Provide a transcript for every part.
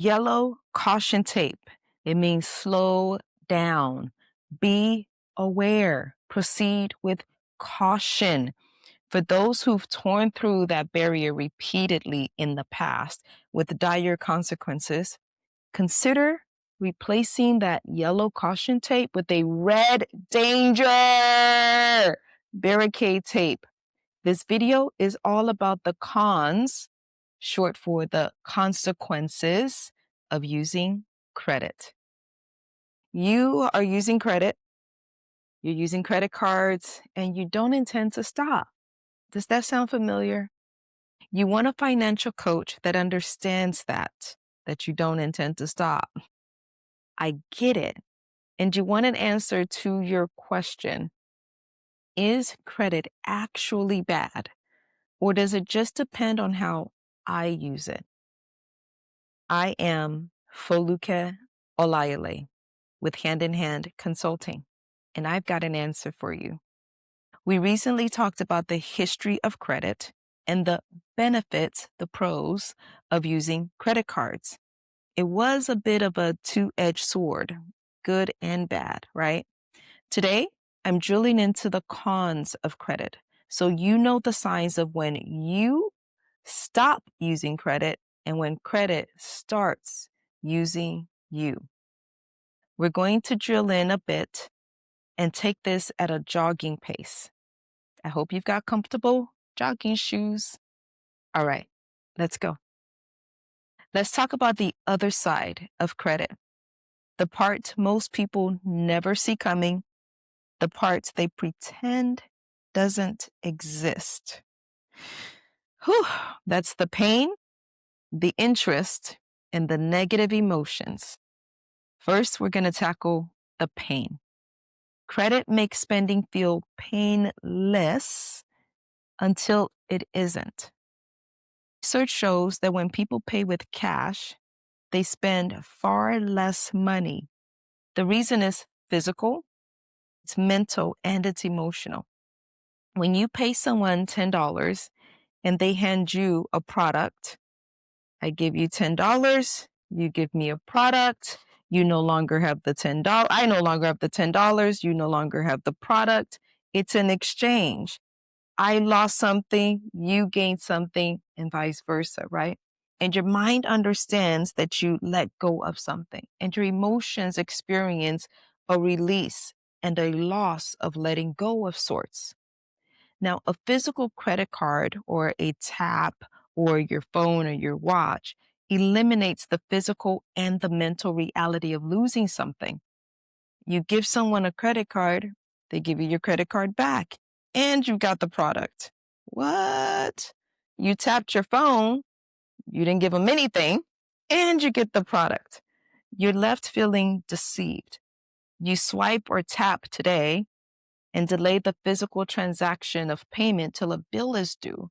Yellow caution tape. It means slow down. Be aware. Proceed with caution. For those who've torn through that barrier repeatedly in the past with dire consequences, consider replacing that yellow caution tape with a red danger barricade tape. This video is all about the cons, short for the consequences of using credit. You are using credit, you're using credit cards, and you don't intend to stop. Does that sound familiar? You want a financial coach that understands that you don't intend to stop. I get it. And you want an answer to your question. Is credit actually bad? Or does it just depend on how I use it? I am Foluke Olayele with Hand in Hand Consulting, and I've got an answer for you. We recently talked about the history of credit and the benefits, the pros of using credit cards. It was a bit of a two-edged sword, good and bad, right? Today, I'm drilling into the cons of credit so you know the signs of when you stop using credit and when credit starts using you. We're going to drill in a bit and take this at a jogging pace. I hope you've got comfortable jogging shoes. All right, let's go. Let's talk about the other side of credit, the part most people never see coming, the part they pretend doesn't exist. Whew, that's the pain, the interest, and the negative emotions. First, we're going to tackle the pain. Credit makes spending feel painless until it isn't. Research shows that when people pay with cash, they spend far less money. The reason is physical, it's mental, and it's emotional. When you pay someone $10 and they hand you a product, I give you $10, you give me a product, you no longer have the $10, I no longer have the $10, you no longer have the product. It's an exchange. I lost something, you gained something, and vice versa, right? And your mind understands that you let go of something, and your emotions experience a release and a loss of letting go of sorts. Now, a physical credit card or a tap or your phone or your watch eliminates the physical and the mental reality of losing something. You give someone a credit card, they give you your credit card back, and you've got the product. What? You tapped your phone, you didn't give them anything, and you get the product. You're left feeling deceived. You swipe or tap today and delay the physical transaction of payment till a bill is due.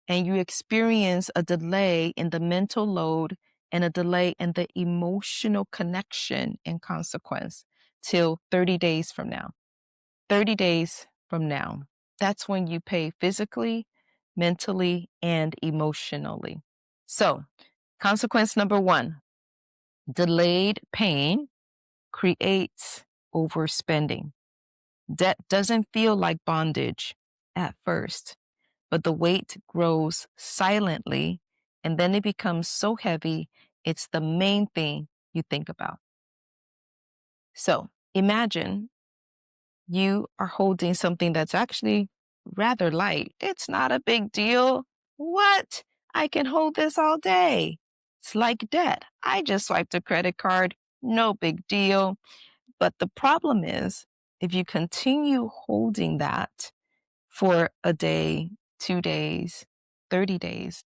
And you experience a delay in the mental load and a delay in the emotional connection and consequence till 30 days from now. 30 days from now, that's when you pay physically, mentally, and emotionally. So, consequence number one, delayed pain creates overspending. Debt doesn't feel like bondage at first, but the weight grows silently, and then it becomes so heavy, it's the main thing you think about. So imagine you are holding something that's actually rather light. It's not a big deal. What? I can hold this all day. It's like debt. I just swiped a credit card. No big deal. But the problem is, if you continue holding that for a day, 2 days, 30 days,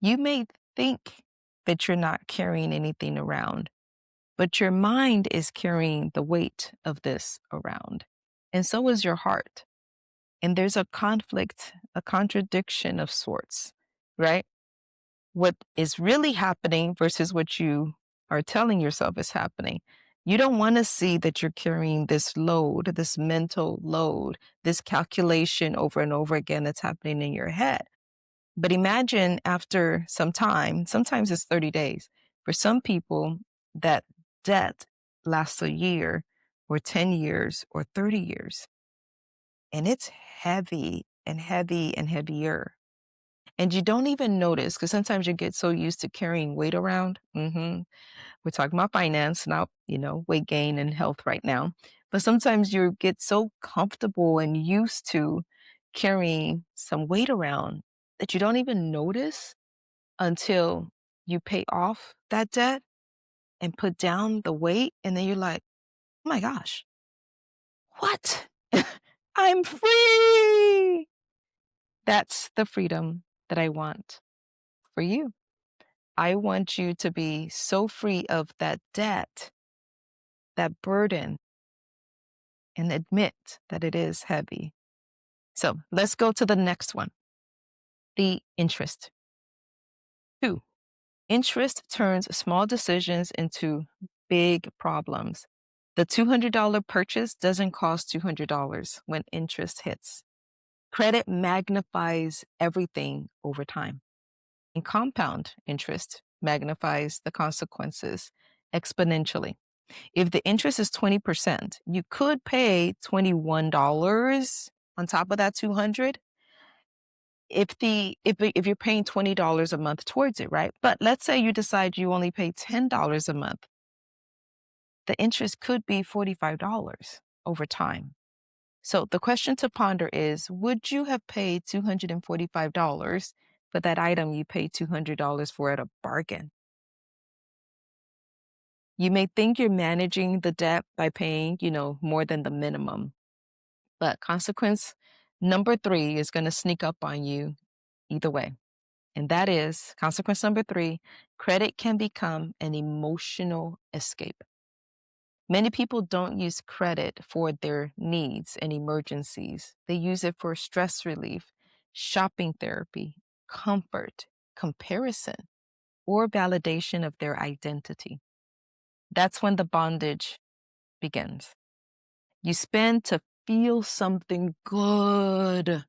you may think that you're not carrying anything around, but your mind is carrying the weight of this around. And so is your heart. And there's a conflict, a contradiction of sorts, right? What is really happening versus what you are telling yourself is happening. You don't want to see that you're carrying this load, this mental load, this calculation over and over again that's happening in your head. But imagine after some time, sometimes it's 30 days, For some people, that debt lasts a year or 10 years or 30 years, and it's heavy and heavy and heavier. And you don't even notice because sometimes you get so used to carrying weight around. We're talking about finance, not, weight gain and health right now. But sometimes you get so comfortable and used to carrying some weight around that you don't even notice until you pay off that debt and put down the weight. And then you're like, oh my gosh, what? I'm free. That's the freedom that I want for you. I want you to be so free of that debt, that burden, and admit that it is heavy. So let's go to the next one, the interest. 2, interest turns small decisions into big problems. The $200 purchase doesn't cost $200 when interest hits. Credit magnifies everything over time. And compound interest magnifies the consequences exponentially. If the interest is 20%, you could pay $21 on top of that 200 if you're paying $20 a month towards it, right? But let's say you decide you only pay $10 a month. The interest could be $45 over time. So the question to ponder is, would you have paid $245 for that item you paid $200 for at a bargain? You may think you're managing the debt by paying, more than the minimum. But consequence number 3 is going to sneak up on you either way. And that is consequence number 3, credit can become an emotional escape. Many people don't use credit for their needs and emergencies. They use it for stress relief, shopping therapy, comfort, comparison, or validation of their identity. That's when the bondage begins. You spend to feel something good.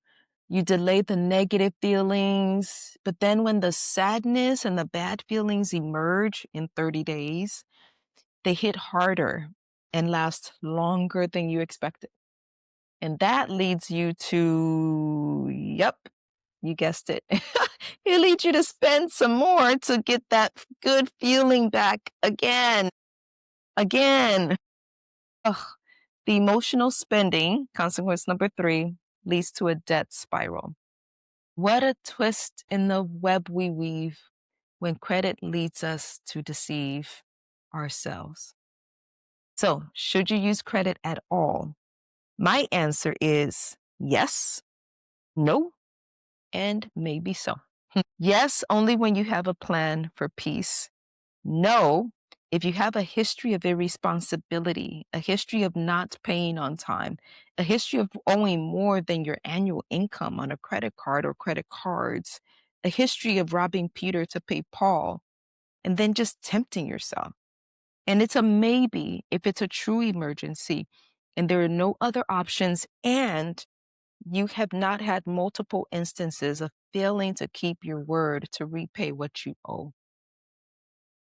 You delay the negative feelings, but then when the sadness and the bad feelings emerge in 30 days, they hit harder and last longer than you expected. And that leads you to, yep, you guessed it. It leads you to spend some more to get that good feeling back again. Again. Ugh. The emotional spending, consequence number 3, leads to a debt spiral. What a twist in the web we weave when credit leads us to deceive ourselves. So, should you use credit at all? My answer is yes, no, and maybe so. Yes, only when you have a plan for peace. No, if you have a history of irresponsibility, a history of not paying on time, a history of owing more than your annual income on a credit card or credit cards, a history of robbing Peter to pay Paul, and then just tempting yourself. And it's a maybe if it's a true emergency and there are no other options and you have not had multiple instances of failing to keep your word to repay what you owe.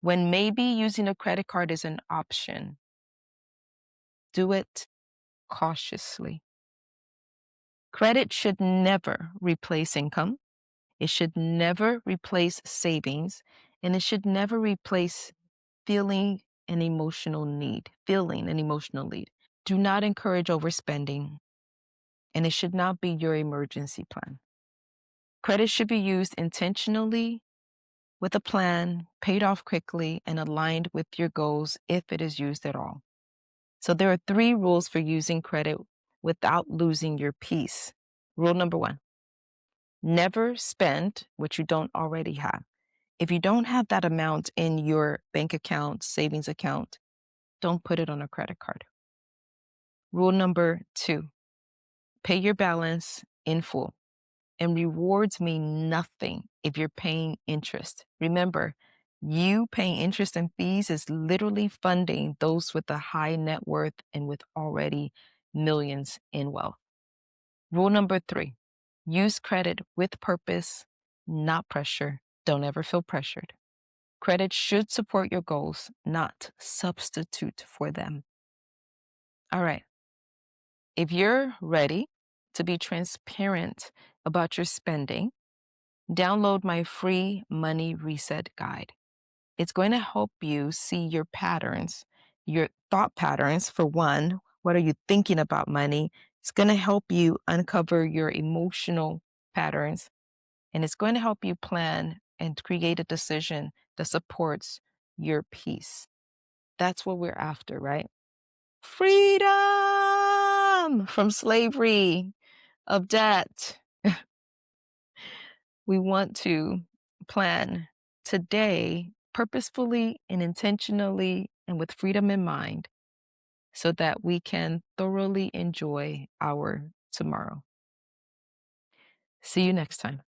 When maybe using a credit card is an option, do it cautiously. Credit should never replace income. It should never replace savings, and it should never replace feeling an emotional need. Do not encourage overspending, and it should not be your emergency plan. Credit should be used intentionally with a plan, paid off quickly, and aligned with your goals if it is used at all. So there are 3 rules for using credit without losing your peace. Rule number 1, never spend what you don't already have. If you don't have that amount in your bank account, savings account, don't put it on a credit card. Rule number 2, pay your balance in full. And rewards mean nothing if you're paying interest. Remember, you paying interest and fees is literally funding those with a high net worth and with already millions in wealth. Rule number 3, use credit with purpose, not pressure. Don't ever feel pressured. Credit should support your goals, not substitute for them. All right. If you're ready to be transparent about your spending, download my free money reset guide. It's going to help you see your patterns, your thought patterns, for one. What are you thinking about money? It's going to help you uncover your emotional patterns, and it's going to help you plan and create a decision that supports your peace. That's what we're after, right? Freedom from slavery of debt. We want to plan today purposefully and intentionally and with freedom in mind so that we can thoroughly enjoy our tomorrow. See you next time.